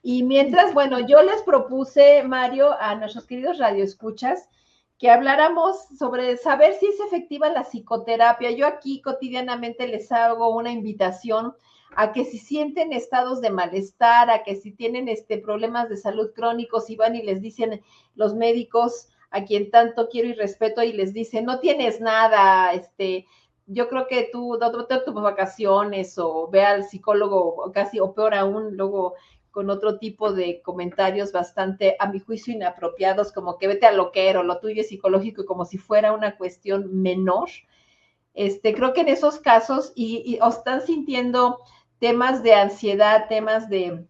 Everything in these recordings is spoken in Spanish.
Y mientras, bueno, yo les propuse, Mario, a nuestros queridos radioescuchas, que habláramos sobre saber si es efectiva la psicoterapia. Yo aquí cotidianamente les hago una invitación a que si sienten estados de malestar, a que si tienen problemas de salud crónicos, y van y les dicen los médicos a quien tanto quiero y respeto y les dicen, no tienes nada, yo creo que tú date tus vacaciones o ve al psicólogo, o casi, o peor aún, luego con otro tipo de comentarios bastante, a mi juicio, inapropiados, como que vete a loquero, lo tuyo es psicológico, como si fuera una cuestión menor. Creo que en esos casos, o están sintiendo temas de ansiedad, temas de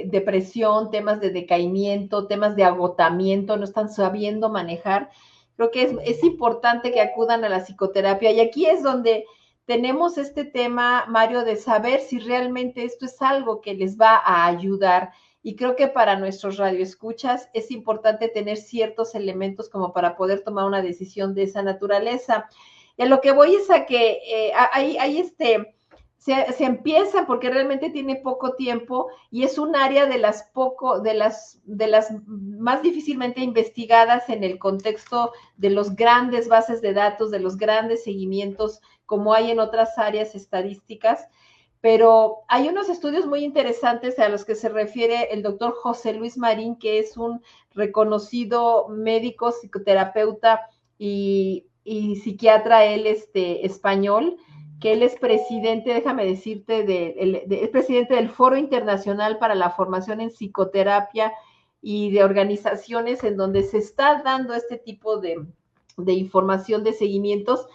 depresión, temas de decaimiento, temas de agotamiento, no están sabiendo manejar. Creo que es importante que acudan a la psicoterapia. Y aquí es donde tenemos este tema, Mario, de saber si realmente esto es algo que les va a ayudar. Y creo que para nuestros radioescuchas es importante tener ciertos elementos como para poder tomar una decisión de esa naturaleza. Y a lo que voy es a que hay se empiezan porque realmente tiene poco tiempo y es un área de las más difícilmente investigadas en el contexto de los grandes bases de datos, de los grandes seguimientos, como hay en otras áreas estadísticas. Pero hay unos estudios muy interesantes a los que se refiere el doctor José Luis Marín, que es un reconocido médico, psicoterapeuta y psiquiatra, él español, que él es presidente, déjame decirte, es presidente del Foro Internacional para la Formación en Psicoterapia y de organizaciones en donde se está dando este tipo de información, de seguimientos,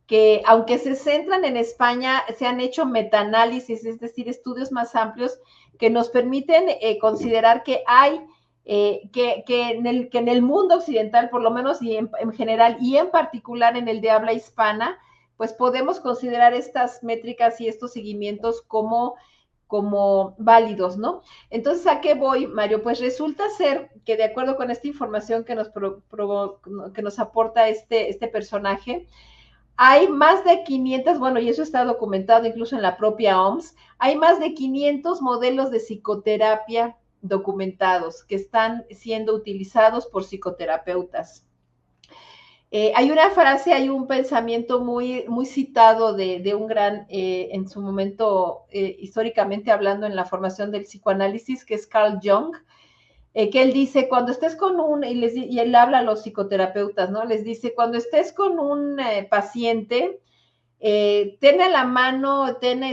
que aunque se centran en España, se han hecho metaanálisis, es decir, estudios más amplios que nos permiten considerar que hay que en el mundo occidental, por lo menos, y en general, y en particular en el de habla hispana, pues podemos considerar estas métricas y estos seguimientos como válidos, ¿no? Entonces, ¿a qué voy, Mario? Pues resulta ser que de acuerdo con esta información que nos aporta este personaje, hay más de 500, bueno, y eso está documentado incluso en la propia OMS, hay más de 500 modelos de psicoterapia documentados que están siendo utilizados por psicoterapeutas. Hay una frase, hay un pensamiento muy citado de un gran, en su momento, históricamente hablando en la formación del psicoanálisis, que es Carl Jung, que él dice, cuando estés con y él habla a los psicoterapeutas, ¿no? Les dice, cuando estés con un paciente, ten a la mano, ten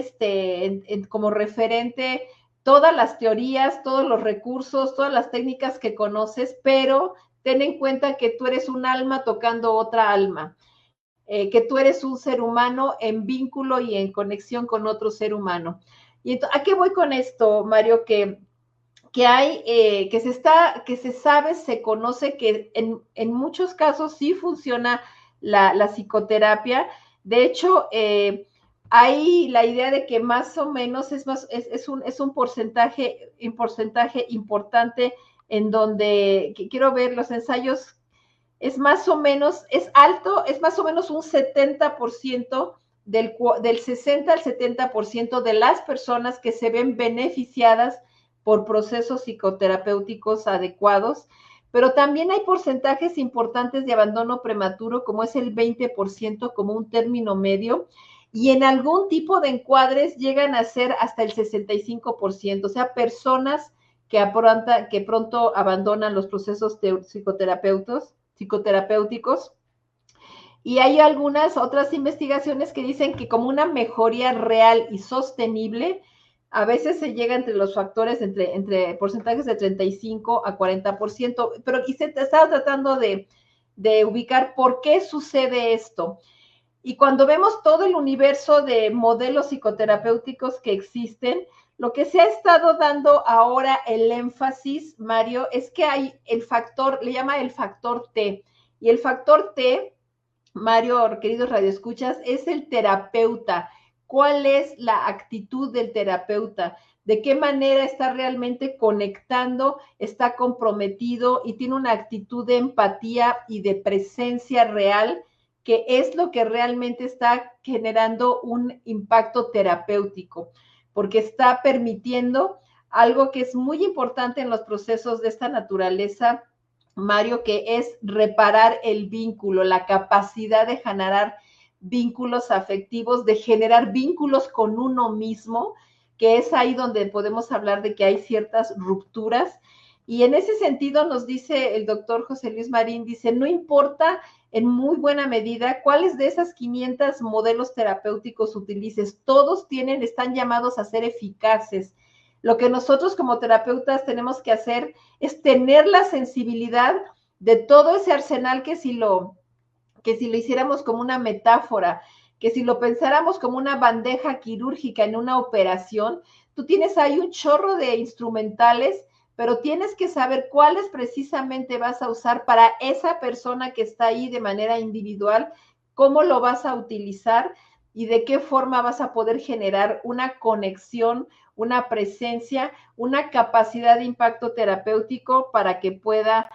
como referente todas las teorías, todos los recursos, todas las técnicas que conoces, pero ten en cuenta que tú eres un alma tocando otra alma, que tú eres un ser humano en vínculo y en conexión con otro ser humano. Y entonces, ¿a qué voy con esto, Mario? Que hay, que se sabe, se conoce que en muchos casos sí funciona la psicoterapia. De hecho, hay la idea de que más o menos es un porcentaje importante en donde, que quiero ver los ensayos, es más o menos, es alto, es más o menos un 70% del 60 al 70% de las personas que se ven beneficiadas por procesos psicoterapéuticos adecuados, pero también hay porcentajes importantes de abandono prematuro, como es el 20% como un término medio, y en algún tipo de encuadres llegan a ser hasta el 65%, o sea, personas que pronto abandonan los procesos psicoterapéuticos. Y hay algunas otras investigaciones que dicen que como una mejoría real y sostenible, a veces se llega entre los factores, entre porcentajes de 35 a 40%, pero y se estaba tratando de ubicar por qué sucede esto. Y cuando vemos todo el universo de modelos psicoterapéuticos que existen, lo que se ha estado dando ahora el énfasis, Mario, es que hay el factor, le llama el factor T. Y el factor T, Mario, queridos radioescuchas, es el terapeuta. ¿Cuál es la actitud del terapeuta? ¿De qué manera está realmente conectando, está comprometido y tiene una actitud de empatía y de presencia real, que es lo que realmente está generando un impacto terapéutico? Porque está permitiendo algo que es muy importante en los procesos de esta naturaleza, Mario, que es reparar el vínculo, la capacidad de generar vínculos afectivos, de generar vínculos con uno mismo, que es ahí donde podemos hablar de que hay ciertas rupturas. Y en ese sentido nos dice el doctor José Luis Marín, dice, no importa en muy buena medida cuáles de esas 500 modelos terapéuticos utilices, todos están llamados a ser eficaces. Lo que nosotros como terapeutas tenemos que hacer es tener la sensibilidad de todo ese arsenal que si lo hiciéramos como una metáfora, que si lo pensáramos como una bandeja quirúrgica en una operación, tú tienes ahí un chorro de instrumentales, pero tienes que saber cuáles precisamente vas a usar para esa persona que está ahí de manera individual, cómo lo vas a utilizar y de qué forma vas a poder generar una conexión, una presencia, una capacidad de impacto terapéutico para que pueda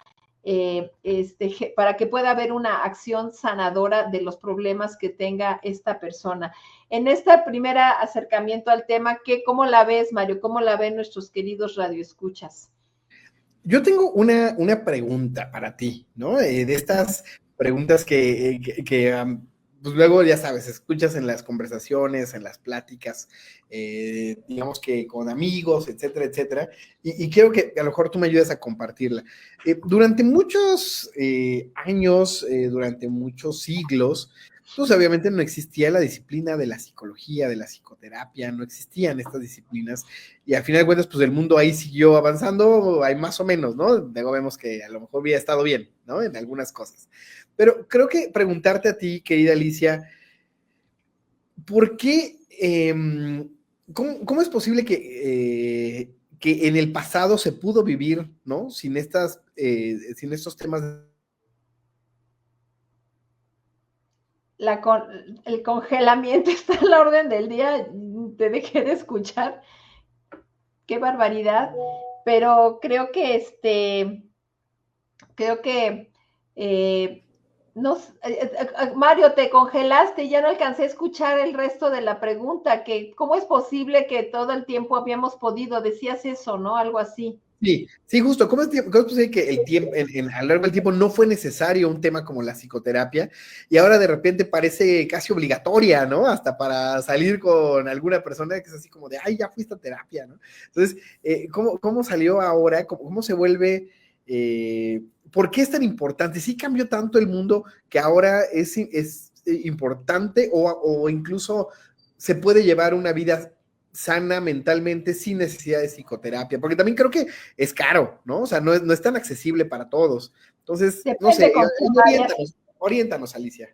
haber una acción sanadora de los problemas que tenga esta persona. En este primer acercamiento al tema, ¿cómo la ves, Mario? ¿Cómo la ven nuestros queridos radioescuchas? Yo tengo una pregunta para ti, ¿no? De estas preguntas que pues luego, ya sabes, escuchas en las conversaciones, en las pláticas, digamos que con amigos, etcétera, etcétera, y quiero que a lo mejor tú me ayudes a compartirla. Durante muchos años, durante muchos siglos, pues obviamente no existía la disciplina de la psicología, de la psicoterapia, no existían estas disciplinas, y al final de cuentas, pues el mundo ahí siguió avanzando, hay más o menos, ¿no? Luego vemos que a lo mejor hubiera estado bien, ¿no? En algunas cosas. Pero creo que preguntarte a ti, querida Alicia, ¿por qué, cómo es posible que en el pasado se pudo vivir, ¿no? Sin estos temas. El congelamiento está a la orden del día, te dejé de escuchar, qué barbaridad, pero creo que eh, Mario, te congelaste y ya no alcancé a escuchar el resto de la pregunta, que cómo es posible que todo el tiempo habíamos podido, decías eso, ¿no? Algo así. Sí, sí, justo. ¿Cómo es posible que el tiempo, a lo largo del tiempo no fue necesario un tema como la psicoterapia y ahora de repente parece casi obligatoria, ¿no? Hasta para salir con alguna persona que es así como de, ay, ya fuiste a terapia, ¿no? Entonces, ¿cómo salió ahora? ¿Cómo se vuelve? ¿Por qué es tan importante? ¿Sí cambió tanto el mundo que ahora es importante o incluso se puede llevar una vida sana mentalmente sin necesidad de psicoterapia? Porque también creo que es caro, ¿no? O sea, no es tan accesible para todos. Entonces, no sé, Depende con quién vayas. oriéntanos, Alicia.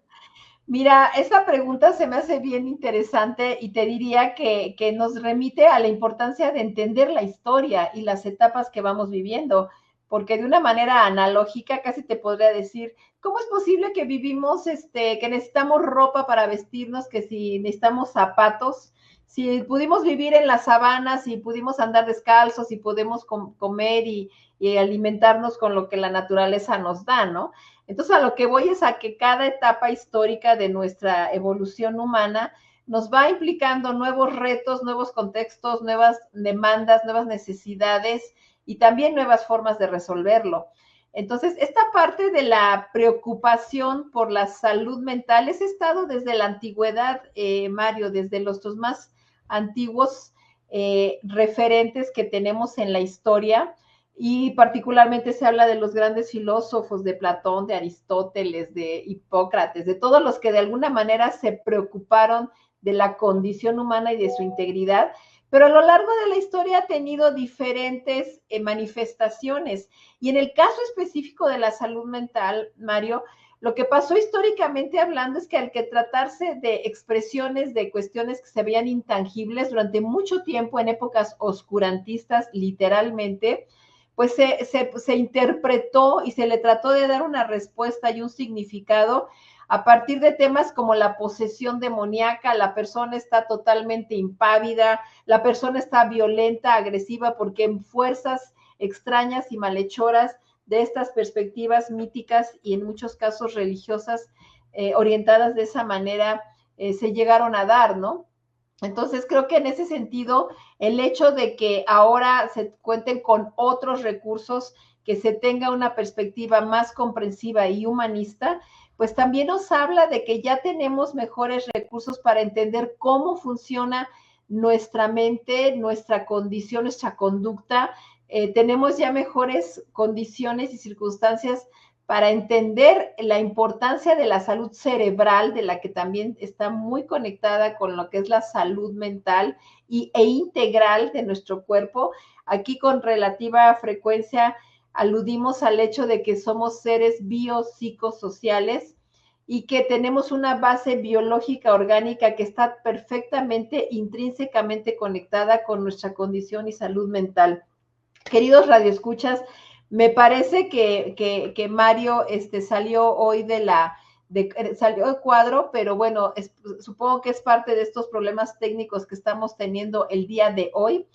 Mira, esta pregunta se me hace bien interesante y te diría que nos remite a la importancia de entender la historia y las etapas que vamos viviendo, porque de una manera analógica casi te podría decir, ¿cómo es posible que vivimos, que necesitamos ropa para vestirnos, que si necesitamos zapatos, si pudimos vivir en las sabanas, si pudimos andar descalzos, si podemos comer y alimentarnos con lo que la naturaleza nos da, ¿no? Entonces, a lo que voy es a que cada etapa histórica de nuestra evolución humana nos va implicando nuevos retos, nuevos contextos, nuevas demandas, nuevas necesidades y también nuevas formas de resolverlo. Entonces, esta parte de la preocupación por la salud mental es estado desde la antigüedad, Mario, desde los más antiguos referentes que tenemos en la historia, y particularmente se habla de los grandes filósofos, de Platón, de Aristóteles, de Hipócrates, de todos los que de alguna manera se preocuparon de la condición humana y de su integridad, pero a lo largo de la historia ha tenido diferentes manifestaciones. Y en el caso específico de la salud mental, Mario, lo que pasó históricamente hablando es que al que tratarse de expresiones de cuestiones que se veían intangibles durante mucho tiempo en épocas oscurantistas, literalmente, pues se interpretó y se le trató de dar una respuesta y un significado a partir de temas como la posesión demoníaca, la persona está totalmente impávida, la persona está violenta, agresiva, porque en fuerzas extrañas y malhechoras de estas perspectivas míticas y en muchos casos religiosas orientadas de esa manera se llegaron a dar, ¿no? Entonces, creo que en ese sentido, el hecho de que ahora se cuenten con otros recursos, que se tenga una perspectiva más comprensiva y humanista, pues también nos habla de que ya tenemos mejores recursos para entender cómo funciona nuestra mente, nuestra condición, nuestra conducta. Tenemos ya mejores condiciones y circunstancias para entender la importancia de la salud cerebral, de la que también está muy conectada con lo que es la salud mental e integral de nuestro cuerpo. Aquí con relativa frecuencia aludimos al hecho de que somos seres biopsicosociales y que tenemos una base biológica orgánica que está perfectamente, intrínsecamente conectada con nuestra condición y salud mental. Queridos radioescuchas, me parece que Mario salió hoy salió de cuadro, pero bueno, supongo que es parte de estos problemas técnicos que estamos teniendo el día de hoy.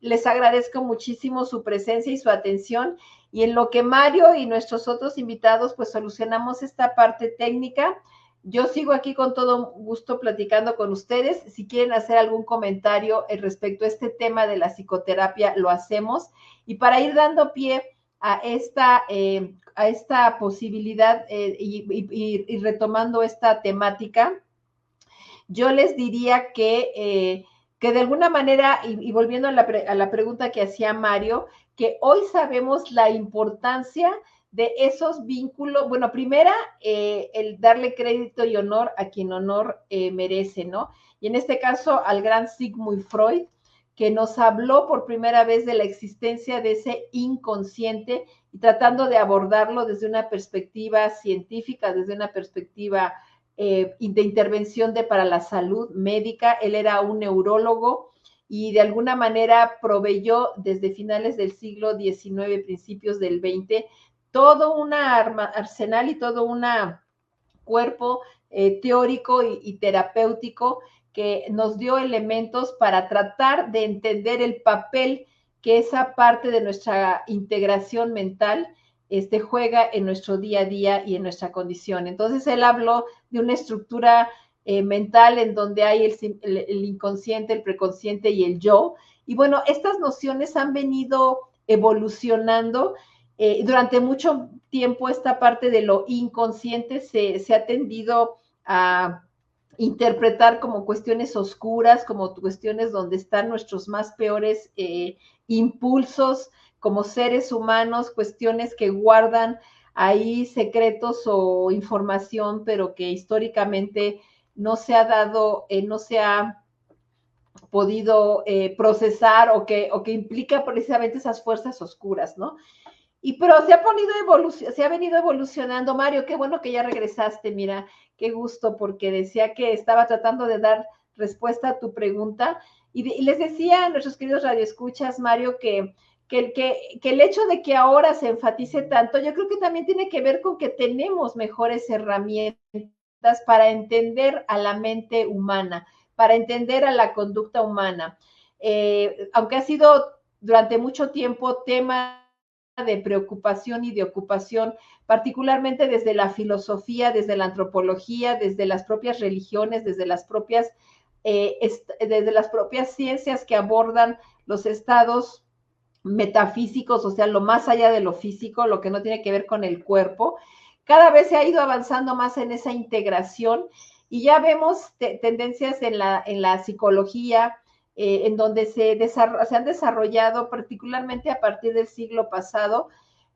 Les agradezco muchísimo su presencia y su atención, y en lo que Mario y nuestros otros invitados pues solucionamos esta parte técnica, yo sigo aquí con todo gusto platicando con ustedes. Si quieren hacer algún comentario respecto a este tema de la psicoterapia, lo hacemos. Y para ir dando pie a esta posibilidad y retomando esta temática, yo les diría que de alguna manera, y volviendo a la pregunta que hacía Mario, que hoy sabemos la importancia de esos vínculos. Bueno, primera, el darle crédito y honor a quien honor merece, ¿no? Y en este caso al gran Sigmund Freud, que nos habló por primera vez de la existencia de ese inconsciente y tratando de abordarlo desde una perspectiva científica, desde una perspectiva de intervención para la salud médica. Él era un neurólogo y de alguna manera proveyó desde finales del siglo XIX, principios del XX, todo un arsenal y todo un cuerpo teórico y terapéutico que nos dio elementos para tratar de entender el papel que esa parte de nuestra integración mental juega en nuestro día a día y en nuestra condición. Entonces él habló de una estructura mental en donde hay el inconsciente, el preconsciente y el yo. Y bueno, estas nociones han venido evolucionando. Durante mucho tiempo esta parte de lo inconsciente se ha tendido a interpretar como cuestiones oscuras, como cuestiones donde están nuestros más peores impulsos como seres humanos, cuestiones que guardan ahí secretos o información, pero que históricamente no se ha dado, no se ha podido procesar o que implica precisamente esas fuerzas oscuras, ¿no? Pero se ha venido evolucionando. Mario, qué bueno que ya regresaste, mira, qué gusto, porque decía que estaba tratando de dar respuesta a tu pregunta, y les decía a nuestros queridos radioescuchas, Mario, que el hecho de que ahora se enfatice tanto, yo creo que también tiene que ver con que tenemos mejores herramientas para entender a la mente humana, para entender a la conducta humana. Aunque ha sido durante mucho tiempo tema de preocupación y de ocupación, particularmente desde la filosofía, desde la antropología, desde las propias religiones, desde las propias ciencias que abordan los estados metafísicos, o sea, lo más allá de lo físico, lo que no tiene que ver con el cuerpo. Cada vez se ha ido avanzando más en esa integración, y ya vemos tendencias en la psicología, en donde se han desarrollado, particularmente a partir del siglo pasado,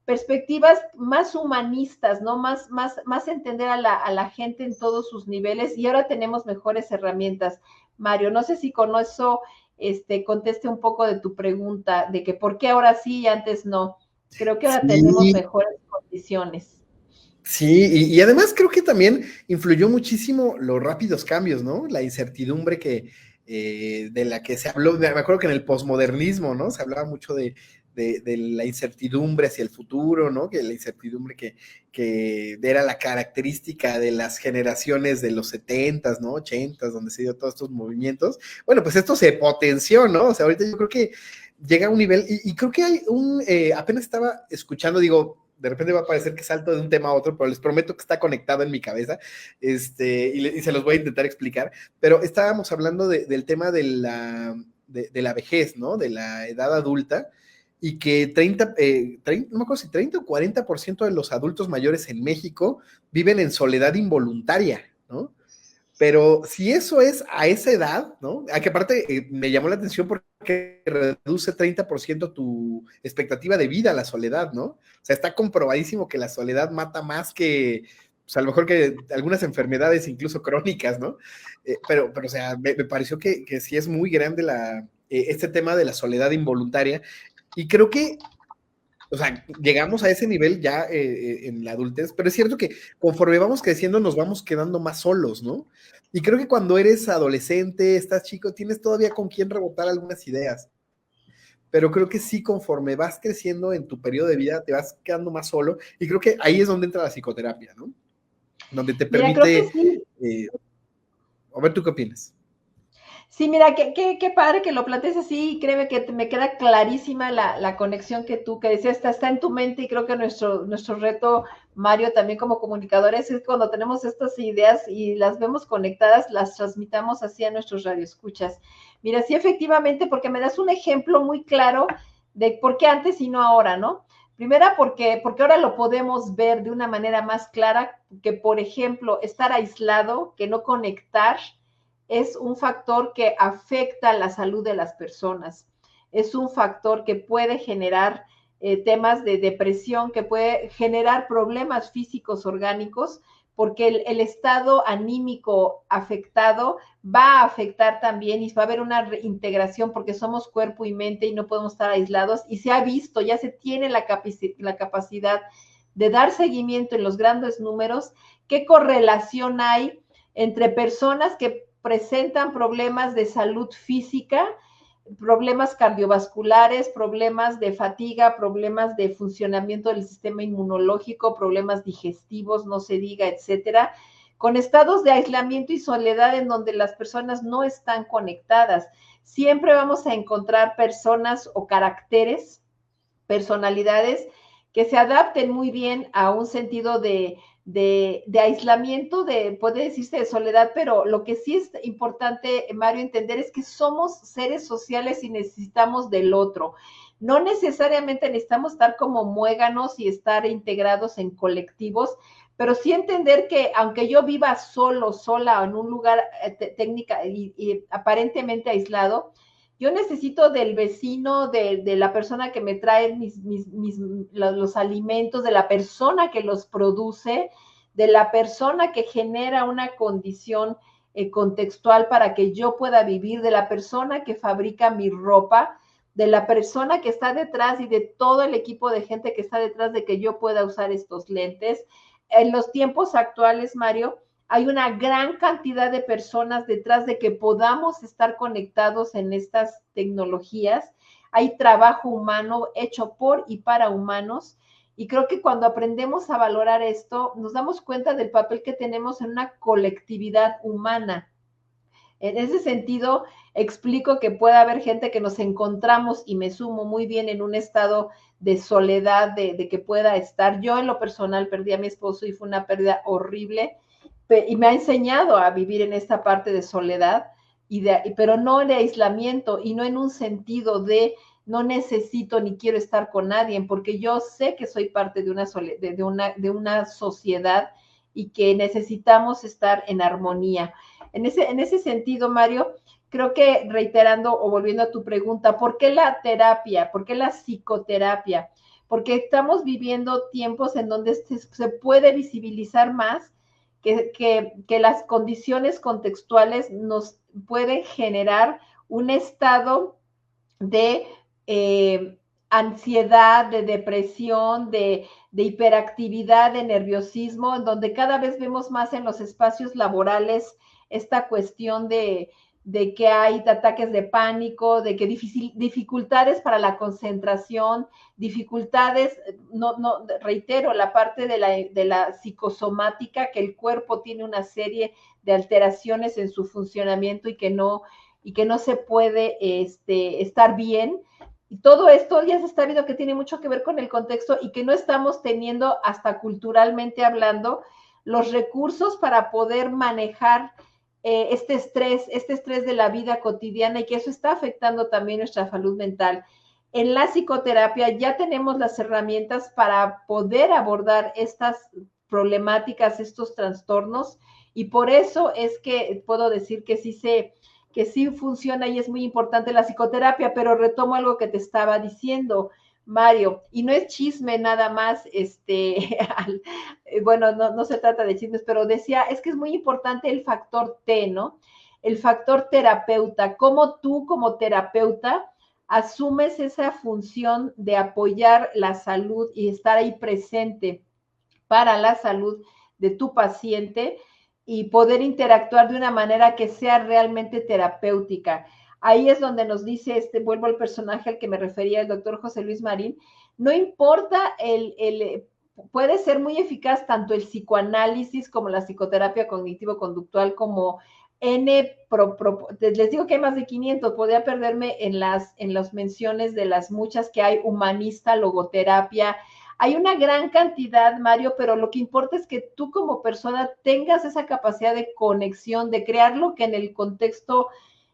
perspectivas más humanistas, ¿no? Más entender a la gente en todos sus niveles, y ahora tenemos mejores herramientas. Mario, no sé si con eso conteste un poco de tu pregunta, de que por qué ahora sí y antes no. Creo que ahora tenemos mejores condiciones. Sí, y además creo que también influyó muchísimo los rápidos cambios, ¿no? La incertidumbre de la que se habló, me acuerdo que en el posmodernismo, ¿no? Se hablaba mucho de la incertidumbre hacia el futuro, ¿no? Que la incertidumbre que era la característica de las generaciones de los 70s, ¿no? 80s, donde se dio todos estos movimientos. Bueno, pues esto se potenció, ¿no? O sea, ahorita yo creo que llega a un nivel, y creo que hay apenas estaba escuchando, digo, de repente va a parecer que salto de un tema a otro, pero les prometo que está conectado en mi cabeza, y se los voy a intentar explicar, pero estábamos hablando del tema de la vejez, ¿no? De la edad adulta, y que 30, no me acuerdo si 30 o 40% de los adultos mayores en México viven en soledad involuntaria, ¿no? Pero si eso es a esa edad, ¿no? A que aparte me llamó la atención porque reduce 30% tu expectativa de vida a la soledad, ¿no? O sea, está comprobadísimo que la soledad mata más que, pues a lo mejor que algunas enfermedades incluso crónicas, ¿no? Pero, o sea, me pareció que sí es muy grande este tema de la soledad involuntaria y creo que, o sea, llegamos a ese nivel ya en la adultez, pero es cierto que conforme vamos creciendo nos vamos quedando más solos, ¿no? Y creo que cuando eres adolescente, estás chico, tienes todavía con quién rebotar algunas ideas, pero creo que sí, conforme vas creciendo en tu periodo de vida, te vas quedando más solo, y creo que ahí es donde entra la psicoterapia, ¿no? Donde te Mira, creo que permite, sí. A ver, ¿tú qué opinas? Sí, mira, qué padre que lo plantees así, y créeme que me queda clarísima la conexión que decías, está en tu mente, y creo que nuestro reto, Mario, también como comunicadores, es cuando tenemos estas ideas y las vemos conectadas, las transmitamos así a nuestros radioescuchas. Mira, sí, efectivamente, porque me das un ejemplo muy claro de por qué antes y no ahora, ¿no? Primera, porque ahora lo podemos ver de una manera más clara, que por ejemplo, estar aislado, que no conectar, es un factor que afecta la salud de las personas. Es un factor que puede generar temas de depresión, que puede generar problemas físicos orgánicos, porque el estado anímico afectado va a afectar también y va a haber una reintegración porque somos cuerpo y mente y no podemos estar aislados. Y se ha visto, ya se tiene la capacidad de dar seguimiento en los grandes números, qué correlación hay entre personas que presentan problemas de salud física, problemas cardiovasculares, problemas de fatiga, problemas de funcionamiento del sistema inmunológico, problemas digestivos, no se diga, etcétera, con estados de aislamiento y soledad en donde las personas no están conectadas. Siempre vamos a encontrar personas o caracteres, personalidades que se adapten muy bien a un sentido de aislamiento, puede decirse de soledad, pero lo que sí es importante, Mario, entender es que somos seres sociales y necesitamos del otro. No necesariamente necesitamos estar como muéganos y estar integrados en colectivos, pero sí entender que aunque yo viva solo, sola, en un lugar técnica y aparentemente aislado, yo necesito del vecino, de la persona que me trae los alimentos, de la persona que los produce, de la persona que genera una condición contextual para que yo pueda vivir, de la persona que fabrica mi ropa, de la persona que está detrás y de todo el equipo de gente que está detrás de que yo pueda usar estos lentes. En los tiempos actuales, Mario, hay una gran cantidad de personas detrás de que podamos estar conectados en estas tecnologías. Hay trabajo humano hecho por y para humanos. Y creo que cuando aprendemos a valorar esto, nos damos cuenta del papel que tenemos en una colectividad humana. En ese sentido, explico que puede haber gente que nos encontramos, y me sumo muy bien, en un estado de soledad, de que pueda estar. Yo en lo personal perdí a mi esposo y fue una pérdida horrible, y me ha enseñado a vivir en esta parte de soledad, pero no de aislamiento y no en un sentido de no necesito ni quiero estar con nadie, porque yo sé que soy parte de una sociedad y que necesitamos estar en armonía. En ese sentido, Mario, creo que reiterando o volviendo a tu pregunta, ¿por qué la terapia? ¿Por qué la psicoterapia? Porque estamos viviendo tiempos en donde se puede visibilizar más que las condiciones contextuales nos pueden generar un estado de ansiedad, de depresión, de hiperactividad, de nerviosismo, en donde cada vez vemos más en los espacios laborales esta cuestión de que hay ataques de pánico, de que dificultades para la concentración, dificultades, reitero, la parte de la psicosomática, que el cuerpo tiene una serie de alteraciones en su funcionamiento y que no se puede estar bien. Y todo esto ya se está viendo que tiene mucho que ver con el contexto y que no estamos teniendo, hasta culturalmente hablando, los recursos para poder manejar este estrés de la vida cotidiana, y que eso está afectando también nuestra salud mental. En la psicoterapia ya tenemos las herramientas para poder abordar estas problemáticas, estos trastornos, y por eso es que puedo decir que sí funciona y es muy importante la psicoterapia. Pero retomo algo que te estaba diciendo, Mario, y no es chisme nada más, bueno, no se trata de chismes, pero decía, es que es muy importante el factor T, ¿no? El factor terapeuta, cómo tú como terapeuta asumes esa función de apoyar la salud y estar ahí presente para la salud de tu paciente, y poder interactuar de una manera que sea realmente terapéutica. Ahí es donde nos dice, vuelvo al personaje al que me refería, el doctor José Luis Marín, no importa puede ser muy eficaz tanto el psicoanálisis como la psicoterapia cognitivo-conductual, como les digo que hay más de 500, podría perderme en las menciones de las muchas que hay, humanista, logoterapia. Hay una gran cantidad, Mario, pero lo que importa es que tú como persona tengas esa capacidad de conexión, de crear lo que en el contexto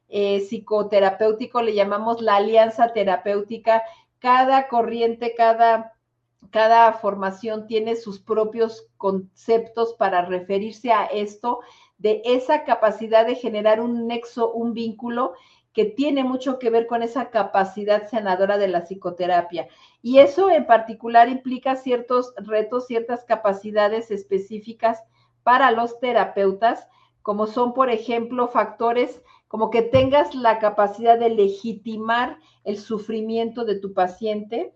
psicoterapéutico le llamamos la alianza terapéutica. Cada corriente, cada formación tiene sus propios conceptos para referirse a esto, de esa capacidad de generar un nexo, un vínculo que tiene mucho que ver con esa capacidad sanadora de la psicoterapia. Y eso en particular implica ciertos retos, ciertas capacidades específicas para los terapeutas, como son, por ejemplo, factores como que tengas la capacidad de legitimar el sufrimiento de tu paciente.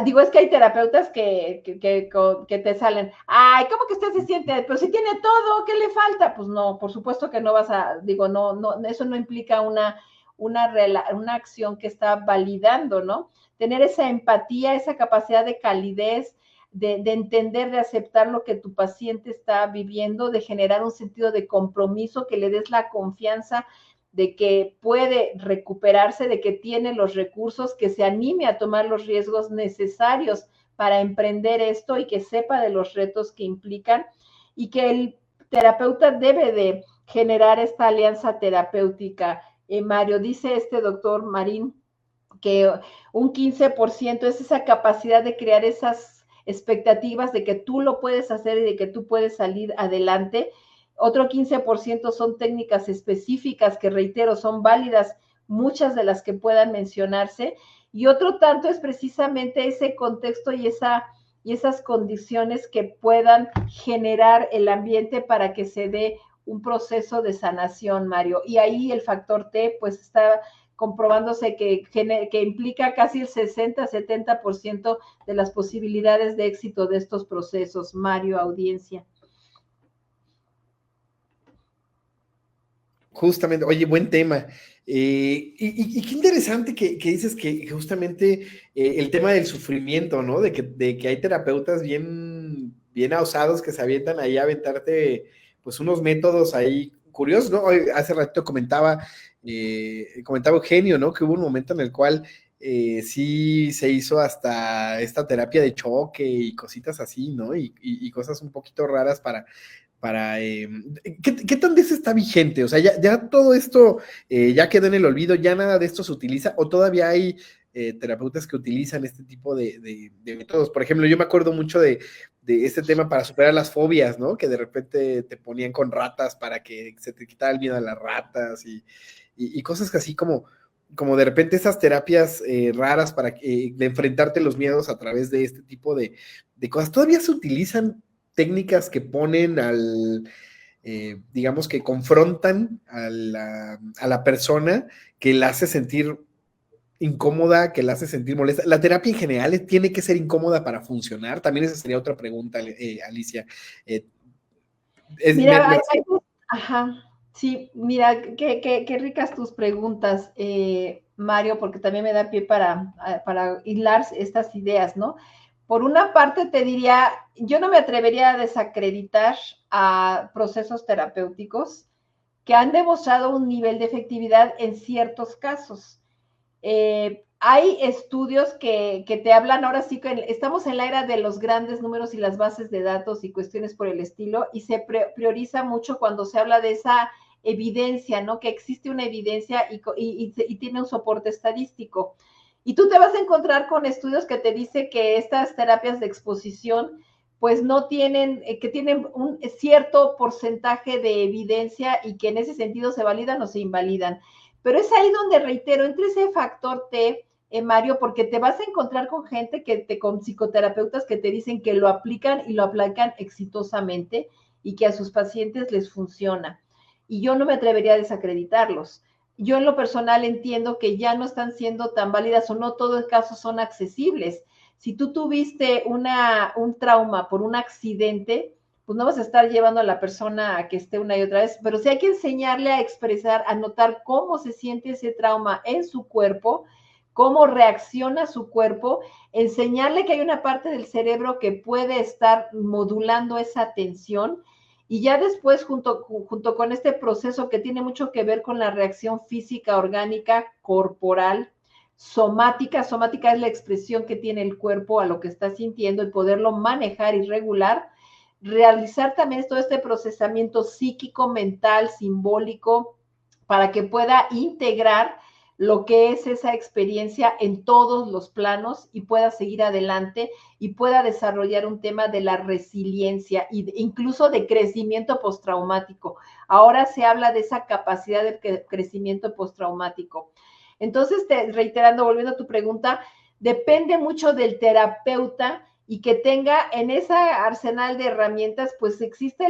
Digo, es que hay terapeutas que te salen, ay, ¿cómo que usted se siente? Pero si tiene todo, ¿qué le falta? Pues no, por supuesto que no vas a, digo, no, eso no implica una acción que está validando, ¿no? Tener esa empatía, esa capacidad de calidez, de entender, de aceptar lo que tu paciente está viviendo, de generar un sentido de compromiso, que le des la confianza de que puede recuperarse, de que tiene los recursos, que se anime a tomar los riesgos necesarios para emprender esto, y que sepa de los retos que implican, y que el terapeuta debe de generar esta alianza terapéutica. Mario, dice este doctor Marín que un 15% es esa capacidad de crear esas expectativas de que tú lo puedes hacer y de que tú puedes salir adelante. Otro 15% son técnicas específicas que, reitero, son válidas, muchas de las que puedan mencionarse, y otro tanto es precisamente ese contexto y esas condiciones que puedan generar el ambiente para que se dé un proceso de sanación, Mario. Y ahí el factor T pues está comprobándose que implica casi el 60-70% de las posibilidades de éxito de estos procesos, Mario, audiencia. Justamente, oye, buen tema. Y qué interesante que dices que justamente el tema del sufrimiento, ¿no? De que hay terapeutas bien osados que se avientan ahí a aventarte pues unos métodos ahí curiosos, ¿no? Hace rato comentaba Eugenio, ¿no? Que hubo un momento en el cual sí se hizo hasta esta terapia de choque y cositas así, ¿no? Y cosas un poquito raras para ¿qué tan de eso está vigente? O sea, ya todo esto ya quedó en el olvido, ya nada de esto se utiliza, o todavía hay terapeutas que utilizan este tipo de métodos. Por ejemplo, yo me acuerdo mucho de este tema para superar las fobias, ¿no? Que de repente te ponían con ratas para que se te quitara el miedo a las ratas y cosas que así como de repente esas terapias raras para de enfrentarte los miedos a través de este tipo de cosas. ¿Todavía se utilizan técnicas que ponen digamos que confrontan a la persona, que la hace sentir incómoda, que la hace sentir molesta? La terapia en general tiene que ser incómoda para funcionar. También esa sería otra pregunta, Alicia. Mira, ajá, sí, mira, qué ricas tus preguntas, Mario, porque también me da pie para hilar estas ideas, ¿no? Por una parte te diría, yo no me atrevería a desacreditar a procesos terapéuticos que han demostrado un nivel de efectividad en ciertos casos. hay estudios que te hablan, ahora sí que estamos en la era de los grandes números y las bases de datos y cuestiones por el estilo, y se prioriza mucho cuando se habla de esa evidencia, ¿no? Que existe una evidencia y tiene un soporte estadístico. Y tú te vas a encontrar con estudios que te dicen que estas terapias de exposición pues no tienen, que tienen un cierto porcentaje de evidencia y que en ese sentido se validan o se invalidan. Pero es ahí donde reitero, entre ese factor T, Mario, porque te vas a encontrar con gente con psicoterapeutas que te dicen que lo aplican y lo aplican exitosamente y que a sus pacientes les funciona. Y yo no me atrevería a desacreditarlos. Yo en lo personal entiendo que ya no están siendo tan válidas o no todos los casos son accesibles. Si tú tuviste un trauma por un accidente, pues no vas a estar llevando a la persona a que esté una y otra vez, pero sí hay que enseñarle a expresar, a notar cómo se siente ese trauma en su cuerpo, cómo reacciona su cuerpo, enseñarle que hay una parte del cerebro que puede estar modulando esa tensión y ya después, junto con este proceso que tiene mucho que ver con la reacción física, orgánica, corporal, somática es la expresión que tiene el cuerpo a lo que está sintiendo y poderlo manejar y regular, realizar también todo este procesamiento psíquico, mental, simbólico, para que pueda integrar lo que es esa experiencia en todos los planos y pueda seguir adelante y pueda desarrollar un tema de la resiliencia e incluso de crecimiento postraumático. Ahora se habla de esa capacidad de crecimiento postraumático. Entonces, reiterando, volviendo a tu pregunta, depende mucho del terapeuta y que tenga en esa arsenal de herramientas, pues existe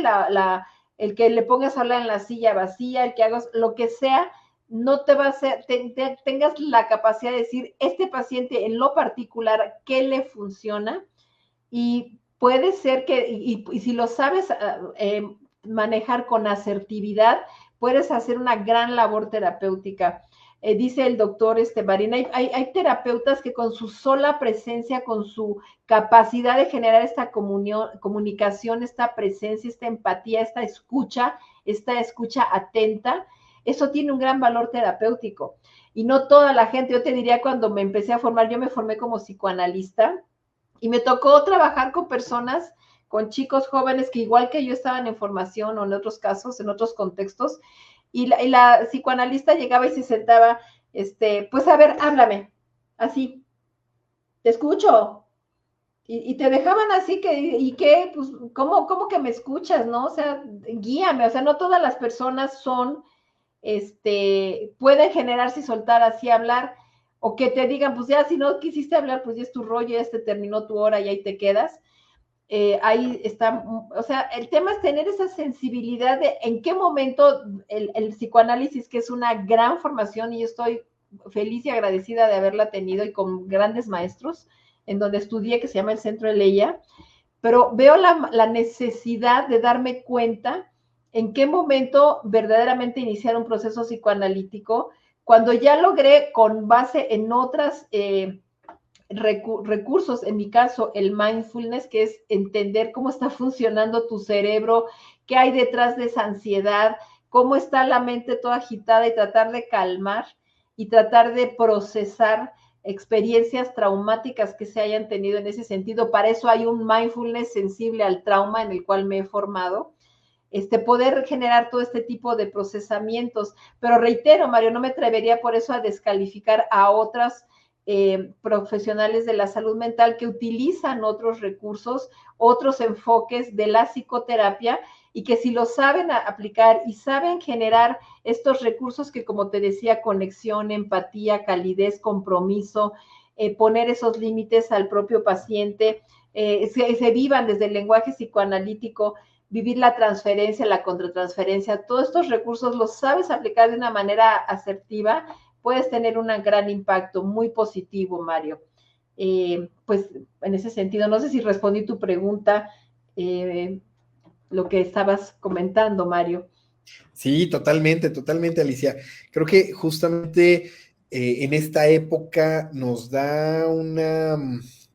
el que le pongas a hablar en la silla vacía, el que hagas lo que sea, no te va a hacer, tengas la capacidad de decir, este paciente en lo particular, ¿qué le funciona? Y puede ser que, y si lo sabes manejar con asertividad, puedes hacer una gran labor terapéutica. Dice el doctor Marín, hay terapeutas que con su sola presencia, con su capacidad de generar esta comunicación, esta presencia, esta empatía, esta escucha atenta, eso tiene un gran valor terapéutico. Y no toda la gente, yo te diría cuando me empecé a formar, yo me formé como psicoanalista y me tocó trabajar con personas, con chicos jóvenes que igual que yo estaban en formación o en otros casos, en otros contextos, y la psicoanalista llegaba y se sentaba, pues a ver, háblame, así, te escucho. Y te dejaban así que, ¿y qué? Pues, ¿cómo que me escuchas, no? O sea, guíame, o sea, no todas las personas son, pueden generarse y soltar así hablar, o que te digan, pues ya, si no quisiste hablar, pues ya es tu rollo, ya te terminó tu hora y ahí te quedas. Ahí está, o sea, el tema es tener esa sensibilidad de en qué momento el psicoanálisis, que es una gran formación y yo estoy feliz y agradecida de haberla tenido y con grandes maestros, en donde estudié, que se llama el Centro de Leia, pero veo la necesidad de darme cuenta en qué momento verdaderamente iniciar un proceso psicoanalítico, cuando ya logré con base en otras recursos, en mi caso, el mindfulness, que es entender cómo está funcionando tu cerebro, qué hay detrás de esa ansiedad, cómo está la mente toda agitada y tratar de calmar y tratar de procesar experiencias traumáticas que se hayan tenido en ese sentido. Para eso hay un mindfulness sensible al trauma en el cual me he formado. Poder generar todo este tipo de procesamientos. Pero reitero, Mario, no me atrevería por eso a descalificar a otras profesionales de la salud mental que utilizan otros recursos, otros enfoques de la psicoterapia y que si lo saben aplicar y saben generar estos recursos que, como te decía, conexión, empatía, calidez, compromiso, poner esos límites al propio paciente, se vivan desde el lenguaje psicoanalítico, vivir la transferencia, la contratransferencia, todos estos recursos los sabes aplicar de una manera asertiva, puedes tener un gran impacto muy positivo, Mario. Pues en ese sentido, no sé si respondí tu pregunta, lo que estabas comentando, Mario. Sí, totalmente, totalmente, Alicia. Creo que justamente en esta época nos da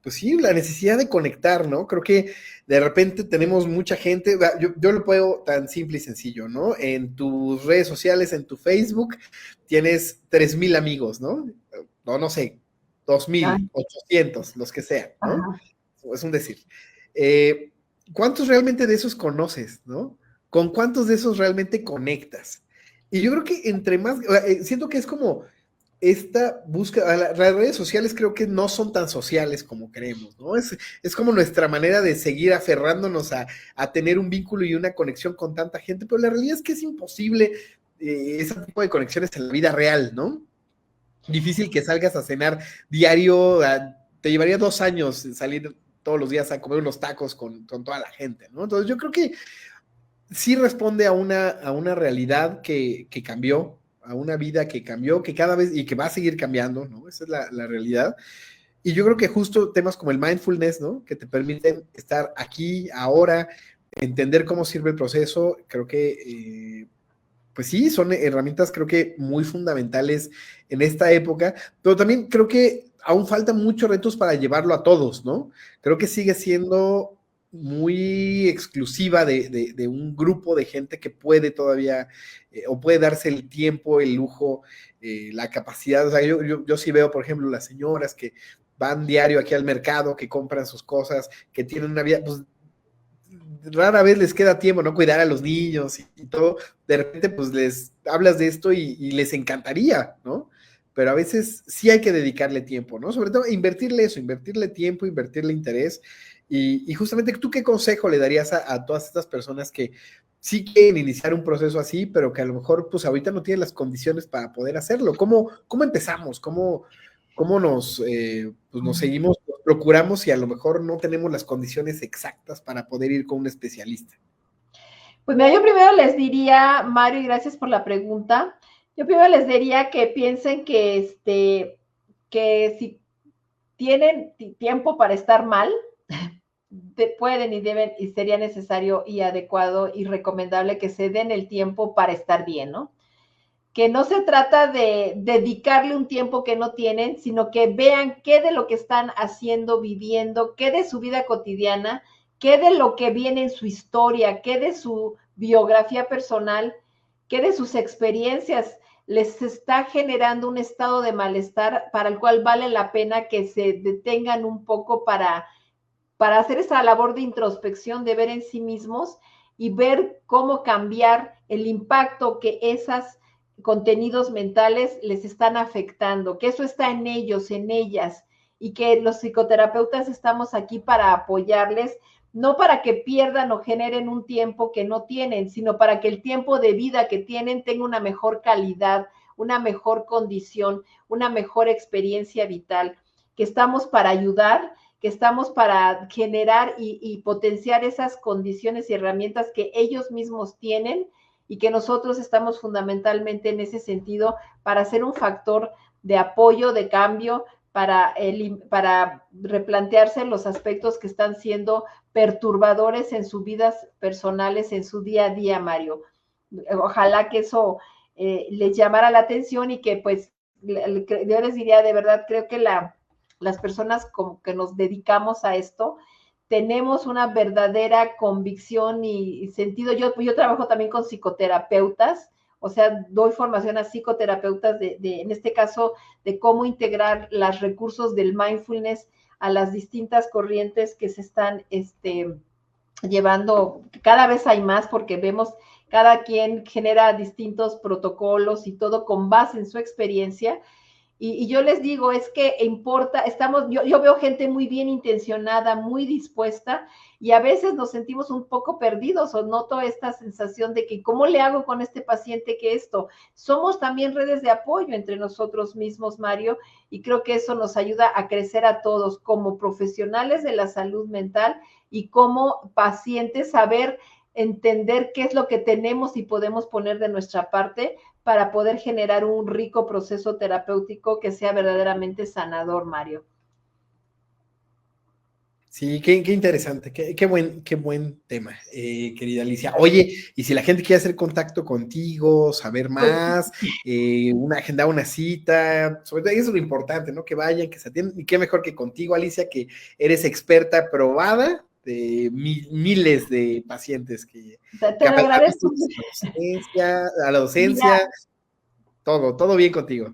pues sí, la necesidad de conectar, ¿no? Creo que de repente tenemos mucha gente, yo lo puedo tan simple y sencillo, ¿no? En tus redes sociales, en tu Facebook, tienes 3,000 amigos, ¿no? No sé, 2000, Ay, 800, los que sean, ¿no? ajá. Es un decir. Eh, ¿Cuántos realmente de esos conoces, no? ¿Con cuántos de esos realmente conectas? Y yo creo que entre más, siento que es como esta búsqueda, las redes sociales creo que no son tan sociales como creemos, ¿no? Es como nuestra manera de seguir aferrándonos a tener un vínculo y una conexión con tanta gente, pero la realidad es que es imposible ese tipo de conexiones en la vida real, ¿no? Difícil que salgas a cenar diario, te llevaría 2 años salir todos los días a comer unos tacos con toda la gente, ¿no? Entonces yo creo que sí responde a una realidad que cambió, a una vida que cambió, que cada vez y que va a seguir cambiando, ¿no? Esa es la realidad. Y yo creo que justo temas como el mindfulness, ¿no? Que te permiten estar aquí, ahora, entender cómo sirve el proceso, creo que pues sí, son herramientas creo que muy fundamentales en esta época, pero también creo que aún faltan muchos retos para llevarlo a todos, ¿no? Creo que sigue siendo muy exclusiva de un grupo de gente que puede todavía, o puede darse el tiempo, el lujo, la capacidad. O sea, yo sí veo, por ejemplo, las señoras que van diario aquí al mercado, que compran sus cosas, que tienen una vida, pues rara vez les queda tiempo, ¿no? Cuidar a los niños y todo. De repente, pues les hablas de esto y les encantaría, ¿no? Pero a veces sí hay que dedicarle tiempo, ¿no? Sobre todo invertirle eso, invertirle tiempo, invertirle interés. Y justamente, ¿tú qué consejo le darías a todas estas personas que sí quieren iniciar un proceso así, pero que a lo mejor, pues ahorita no tienen las condiciones para poder hacerlo? ¿Cómo empezamos? ¿Cómo pues nos seguimos, nos procuramos si a lo mejor no tenemos las condiciones exactas para poder ir con un especialista? Pues mira, yo primero les diría, Mario, y gracias por la pregunta. Yo primero les diría que piensen que si tienen tiempo para estar mal, pueden y deben y sería necesario y adecuado y recomendable que se den el tiempo para estar bien, ¿no? Que no se trata de dedicarle un tiempo que no tienen, sino que vean qué de lo que están haciendo, viviendo, qué de su vida cotidiana, qué de lo que viene en su historia, qué de su biografía personal, qué de sus experiencias les está generando un estado de malestar para el cual vale la pena que se detengan un poco para hacer esa labor de introspección, de ver en sí mismos y ver cómo cambiar el impacto que esos contenidos mentales les están afectando, que eso está en ellos, en ellas, y que los psicoterapeutas estamos aquí para apoyarles, no para que pierdan o generen un tiempo que no tienen, sino para que el tiempo de vida que tienen tenga una mejor calidad, una mejor condición, una mejor experiencia vital, que estamos para ayudar, que estamos para generar y potenciar esas condiciones y herramientas que ellos mismos tienen y que nosotros estamos fundamentalmente en ese sentido para ser un factor de apoyo, de cambio, para replantearse los aspectos que están siendo perturbadores en sus vidas personales, en su día a día, Mario. Ojalá que eso les llamara la atención y que pues yo les diría de verdad, creo que las personas como que nos dedicamos a esto, tenemos una verdadera convicción y sentido. Yo trabajo también con psicoterapeutas, o sea, doy formación a psicoterapeutas en este caso, de cómo integrar los recursos del mindfulness a las distintas corrientes que se están llevando. Cada vez hay más porque vemos cada quien genera distintos protocolos y todo con base en su experiencia. Y yo les digo, es que importa, yo veo gente muy bien intencionada, muy dispuesta, y a veces nos sentimos un poco perdidos o noto esta sensación de que, ¿cómo le hago con este paciente que esto? Somos también redes de apoyo entre nosotros mismos, Mario, y creo que eso nos ayuda a crecer a todos como profesionales de la salud mental y como pacientes, saber entender qué es lo que tenemos y podemos poner de nuestra parte para poder generar un rico proceso terapéutico que sea verdaderamente sanador, Mario. Sí, qué interesante, qué buen tema, querida Alicia. Oye, y si la gente quiere hacer contacto contigo, saber Pues más, agendar una cita, sobre todo eso es lo importante, ¿no? Que vayan, que se atiendan, y qué mejor que contigo, Alicia, que eres experta probada de miles de pacientes te que lo apuestas agradezco. a la docencia, Mira, todo bien contigo.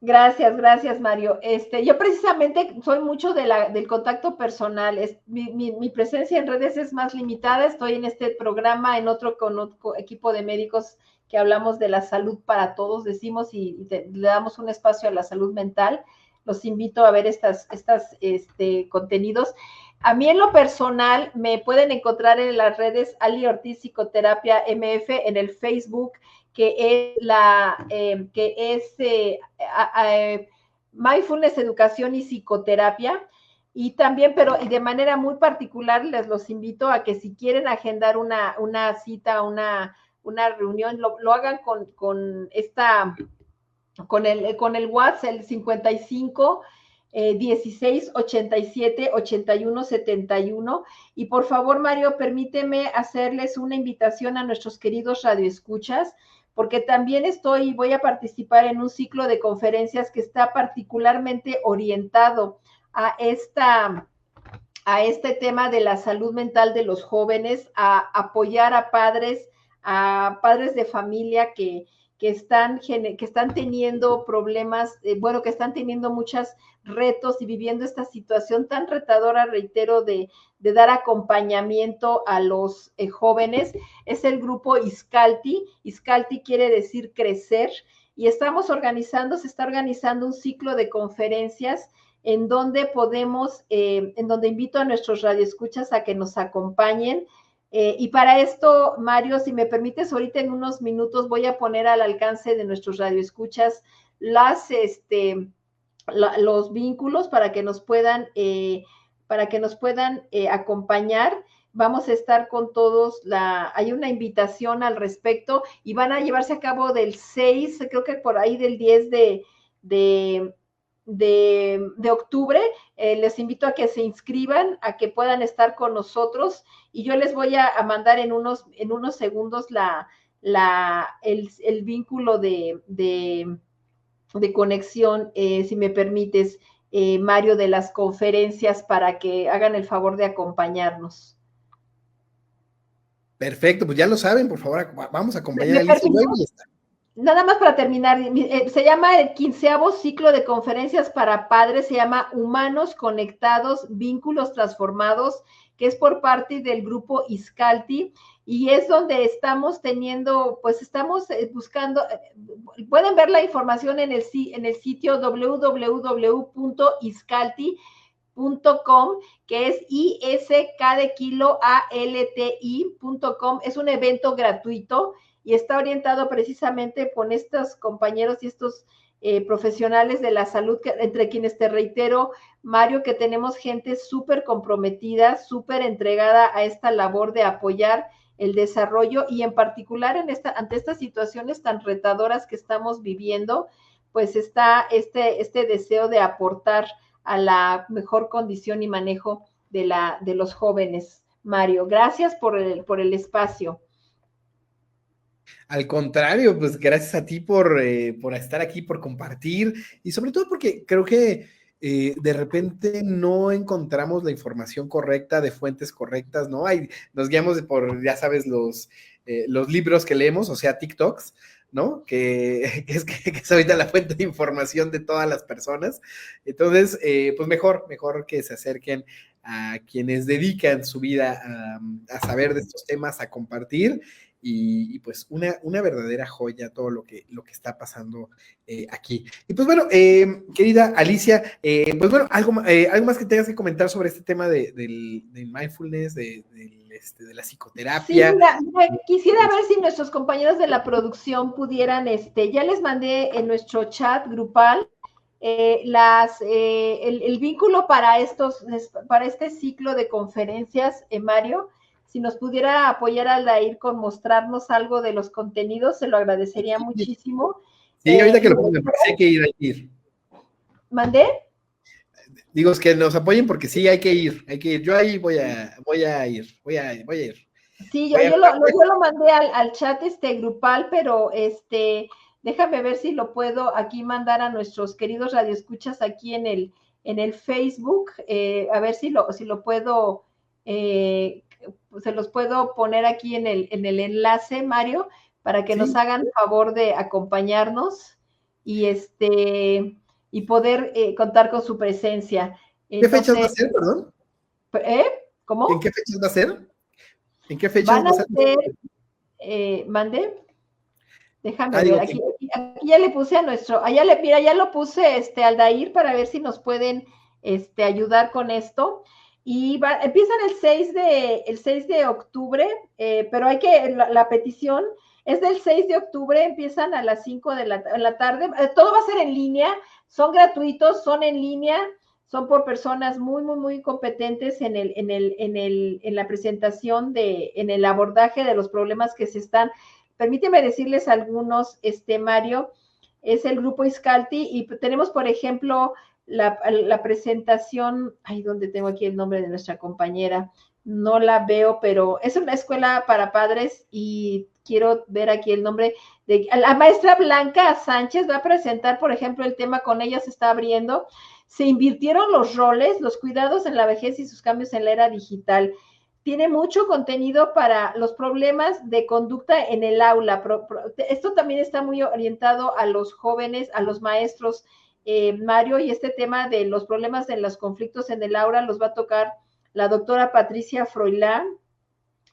Gracias, Mario. Yo precisamente soy mucho del contacto personal. Mi presencia en redes es más limitada. Estoy en este programa, en otro con otro equipo de médicos que hablamos de la salud para todos, decimos, le damos un espacio a la salud mental. Los invito a ver estas contenidos. A mí en lo personal me pueden encontrar en las redes Ali Ortiz Psicoterapia MF en el Facebook, que es Mindfulness, Educación y Psicoterapia. Y también, y de manera muy particular, les los invito a que si quieren agendar una cita, una reunión, lo hagan con el WhatsApp, el 55 16 87 81 71. Y por favor, Mario, permíteme hacerles una invitación a nuestros queridos radioescuchas, porque también voy a participar en un ciclo de conferencias que está particularmente orientado a este tema de la salud mental de los jóvenes, a apoyar a padres de familia que están teniendo problemas, que están teniendo muchos retos y viviendo esta situación tan retadora, reitero, de dar acompañamiento a los jóvenes. Es el grupo Iscalti. Iscalti quiere decir crecer, y se está organizando un ciclo de conferencias en donde invito a nuestros radioescuchas a que nos acompañen. Y para esto, Mario, si me permites, ahorita en unos minutos voy a poner al alcance de nuestros radioescuchas los vínculos para que nos puedan acompañar. Vamos a estar con todos, hay una invitación al respecto, y van a llevarse a cabo del 6, creo que por ahí del 10 de octubre. Les invito a que se inscriban, a que puedan estar con nosotros, y yo les voy a mandar en unos segundos el vínculo de conexión, si me permites, Mario, de las conferencias, para que hagan el favor de acompañarnos. Perfecto, pues ya lo saben, por favor, vamos a acompañar a Alicia. Nada más para terminar, se llama el 15º ciclo de conferencias para padres, se llama Humanos Conectados, Vínculos Transformados, que es por parte del grupo Iscalti, y es donde estamos buscando, pueden ver la información en el sitio www.iscalti.com, que es ISK de kilo ALTI.com. Es un evento gratuito y está orientado precisamente con estos compañeros y estos profesionales de la salud, entre quienes te reitero, Mario, que tenemos gente súper comprometida, súper entregada a esta labor de apoyar el desarrollo, y en particular ante estas situaciones tan retadoras que estamos viviendo, pues está este deseo de aportar a la mejor condición y manejo de los jóvenes. Mario, gracias por el espacio. Al contrario, pues gracias a ti por estar aquí, por compartir, y sobre todo porque creo que de repente no encontramos la información correcta de fuentes correctas, ¿no? Nos guiamos por, ya sabes, los libros que leemos, o sea, TikToks, ¿no? Que es ahorita la fuente de información de todas las personas. Entonces, pues mejor que se acerquen a quienes dedican su vida a saber de estos temas, a compartir. Y pues una verdadera joya todo lo que está pasando aquí. Y pues bueno, querida Alicia, pues bueno, algo más que tengas que comentar sobre este tema del mindfulness, de la psicoterapia. Sí, mira, quisiera ver si nuestros compañeros de la producción pudieran, ya les mandé en nuestro chat grupal el vínculo para este ciclo de conferencias, Mario. Si nos pudiera apoyar Aldair con mostrarnos algo de los contenidos, se lo agradecería muchísimo. Sí, ahorita que lo pongan, porque sí hay que ir. ¿Mandé? Digo, es que nos apoyen porque sí hay que ir. Yo ahí voy a ir. Sí, yo lo mandé al chat grupal, pero déjame ver si lo puedo aquí mandar a nuestros queridos radioescuchas aquí en el Facebook, a ver si lo puedo, se los puedo poner aquí en el enlace, Mario, para que nos hagan favor de acompañarnos. y y poder contar con su presencia. ¿Qué fechas va a ser, perdón? ¿Cómo? ¿En qué fechas va a ser? ¿En qué fechas Van va a a ser? ¿Mande? Déjame Digo, ver, aquí ya le puse a nuestro, mira, ya lo puse Aldair para ver si nos pueden ayudar con esto. Y empiezan el 6 de octubre, pero la petición es del 6 de octubre, empiezan a las 5 de la tarde, todo va a ser en línea, son gratuitos, son en línea, son por personas muy, muy, muy competentes en la presentación en el abordaje de los problemas que se están. Permíteme decirles algunos, Mario, es el grupo Iscalti y tenemos, por ejemplo, la presentación, ¿dónde tengo aquí el nombre de nuestra compañera? No la veo, pero es una escuela para padres y quiero ver aquí el nombre de la maestra Blanca Sánchez va a presentar, por ejemplo, el tema con ella se está abriendo. Se invirtieron los roles, los cuidados en la vejez y sus cambios en la era digital. Tiene mucho contenido para los problemas de conducta en el aula. Esto también está muy orientado a los jóvenes, a los maestros, Mario, y este tema de los problemas en los conflictos en el aula los va a tocar la doctora Patricia Froilán.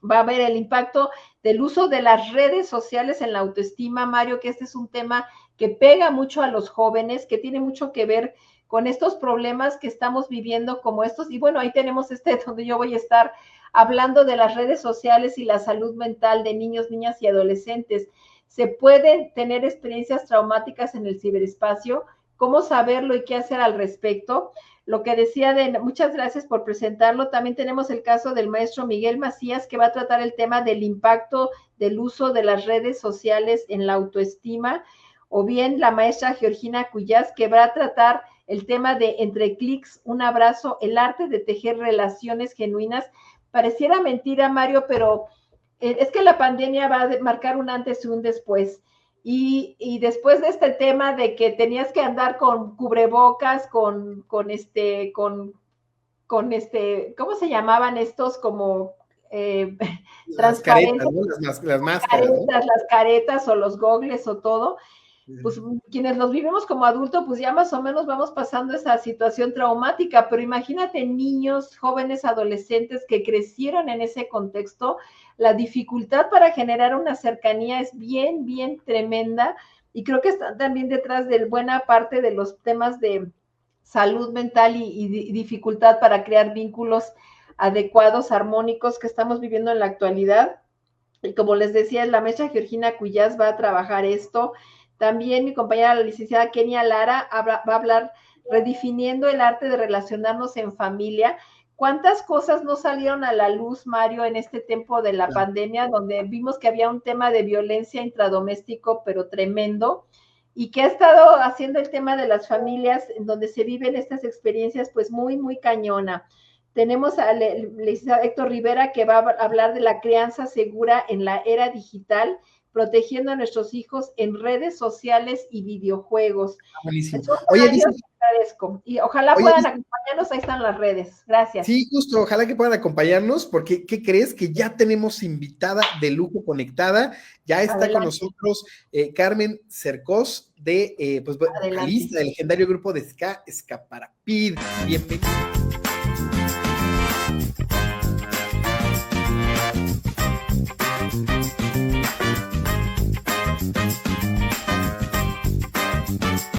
Va a ver el impacto del uso de las redes sociales en la autoestima, Mario, que este es un tema que pega mucho a los jóvenes, que tiene mucho que ver con estos problemas que estamos viviendo como estos. Y bueno, ahí tenemos donde yo voy a estar hablando de las redes sociales y la salud mental de niños, niñas y adolescentes. Se pueden tener experiencias traumáticas en el ciberespacio, cómo saberlo y qué hacer al respecto. Lo que decía muchas gracias por presentarlo. También tenemos el caso del maestro Miguel Macías, que va a tratar el tema del impacto del uso de las redes sociales en la autoestima, o bien la maestra Georgina Cuyás, que va a tratar el tema de entre clics, un abrazo, el arte de tejer relaciones genuinas. Pareciera mentira, Mario, pero es que la pandemia va a marcar un antes y un después. Y después de este tema de que tenías que andar con cubrebocas, ¿cómo se llamaban estos? Como las caretas, transparentes, ¿no? Las máscaras, ¿no? las caretas o los gogles o todo. Pues quienes los vivimos como adultos, pues ya más o menos vamos pasando esa situación traumática, pero imagínate niños, jóvenes, adolescentes que crecieron en ese contexto, la dificultad para generar una cercanía es bien, bien tremenda, y creo que están también detrás de buena parte de los temas de salud mental y dificultad para crear vínculos adecuados, armónicos que estamos viviendo en la actualidad. Y como les decía, la maestra Georgina Cuyás va a trabajar esto. También mi compañera, la licenciada Kenia Lara, va a hablar redefiniendo el arte de relacionarnos en familia. ¿Cuántas cosas no salieron a la luz, Mario, en este tiempo de la pandemia, donde vimos que había un tema de violencia intradoméstico, pero tremendo, y que ha estado haciendo el tema de las familias, en donde se viven estas experiencias, pues muy, muy cañona? Tenemos al licenciado Héctor Rivera, que va a hablar de la crianza segura en la era digital, protegiendo a nuestros hijos en redes sociales y videojuegos. Buenísimo. Oye, agradezco. Y ojalá puedan acompañarnos, ahí están las redes. Gracias. Sí, justo, ojalá que puedan acompañarnos, porque ¿qué crees? Que ya tenemos invitada de lujo conectada. Ya está Adelante. Con nosotros Carmen Cercós, de vocalista del legendario grupo de ska Ska Para Pid. Bienvenida.